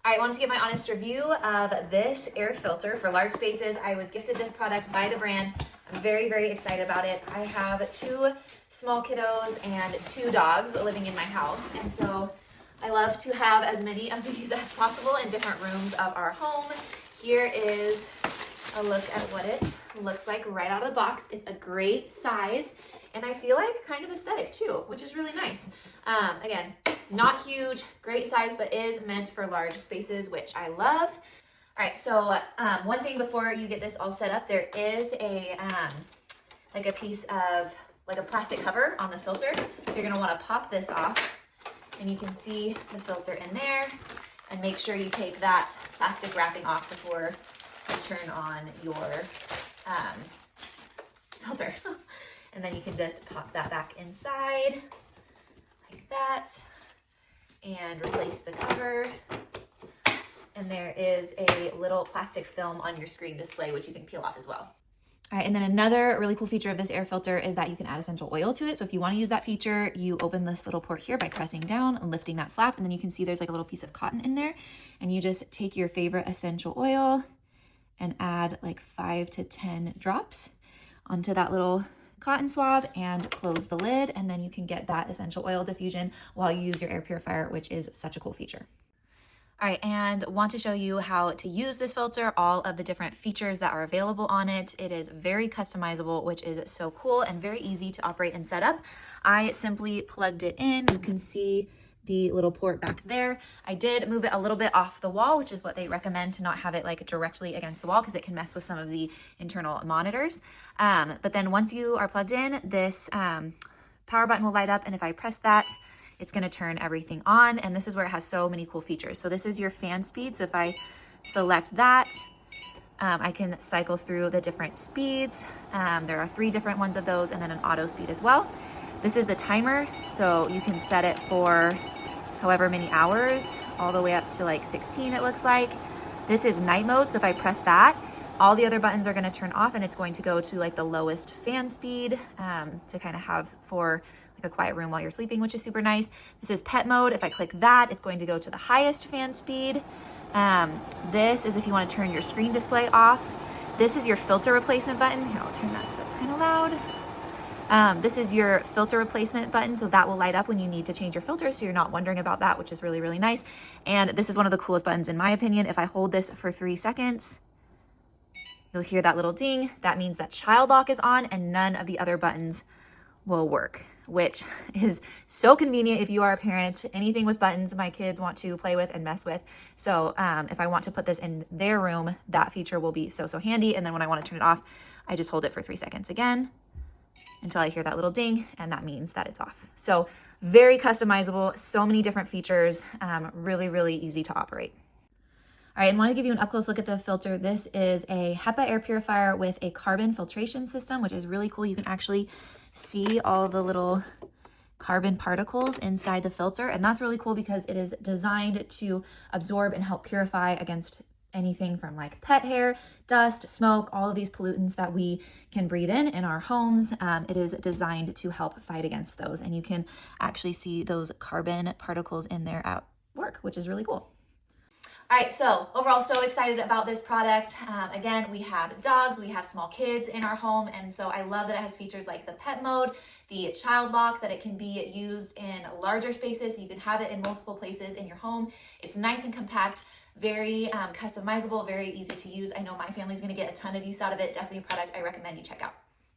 I wanted to give my honest review of this air filter for large spaces. I was gifted this product by the brand. I'm very, very excited about it. I have 2 small kiddos and 2 dogs living in my house. And so I love to have as many of these as possible in different rooms of our home. Here is a look at what it looks like right out of the box. It's a great size, and I feel like kind of aesthetic too, which is really nice. Again, not huge, great size, but is meant for large spaces, which I love. All right, so one thing before you get this all set up, there is a like a piece of like a plastic cover on the filter. So you're gonna wanna pop this off, and you can see the filter in there, and make sure you take that plastic wrapping off before you turn on your filter. And then you can just pop that back inside like that and replace the cover. And there is a little plastic film on your screen display, which you can peel off as well. All right, and then another really cool feature of this air filter is that you can add essential oil to it. So if you want to use that feature, you open this little port here by pressing down and lifting that flap, and then you can see there's like a little piece of cotton in there, and you just take your favorite essential oil and add like 5 to 10 drops onto that little cotton swab and close the lid, and then you can get that essential oil diffusion while you use your air purifier, which is such a cool feature. All right, and want to show you how to use this filter, all of the different features that are available on it. It is very customizable, which is so cool and very easy to operate and set up. I simply plugged it in. You can see the little port back there. I did move it a little bit off the wall, which is what they recommend, to not have it like directly against the wall because it can mess with some of the internal monitors. But then once you are plugged in, this power button will light up, and if I press that, it's gonna turn everything on, and this is where it has so many cool features. So this is your fan speed. So if I select that, I can cycle through the different speeds. There are 3 different ones of those, and then an auto speed as well. This is the timer, so you can set it for however many hours, all the way up to like 16, it looks like. This is night mode, so if I press that, all the other buttons are gonna turn off, and it's going to go to like the lowest fan speed to kind of have for like a quiet room while you're sleeping, which is super nice. This is pet mode. If I click that, it's going to go to the highest fan speed. This is if you want to turn your screen display off. This is your filter replacement button. Here, I'll turn that because that's kind of loud. This is your filter replacement button, so that will light up when you need to change your filter, so you're not wondering about that, which is really, really nice. And this is one of the coolest buttons in my opinion. If I hold this for 3 seconds, you'll hear that little ding. That means that child lock is on and none of the other buttons will work, which is so convenient if you are a parent. Anything with buttons my kids want to play with and mess with. So if I want to put this in their room, that feature will be so, so handy. And then when I want to turn it off, I just hold it for 3 seconds again until I hear that little ding, and that means that it's off. So very customizable, so many different features, really, really easy to operate. All right, and want to give you an up-close look at the filter. This is a HEPA air purifier with a carbon filtration system, which is really cool. You can actually see all the little carbon particles inside the filter, and that's really cool because it is designed to absorb and help purify against anything from like pet hair, dust, smoke, all of these pollutants that we can breathe in our homes. It is designed to help fight against those, and you can actually see those carbon particles in there at work, which is really cool. All right, so overall, so excited about this product. Again, we have dogs, we have small kids in our home, and so I love that it has features like the pet mode, the child lock, that it can be used in larger spaces, so you can have it in multiple places in your home. It's nice and compact, very customizable, very easy to use. I know my family's gonna get a ton of use out of it. Definitely a product I recommend you check out.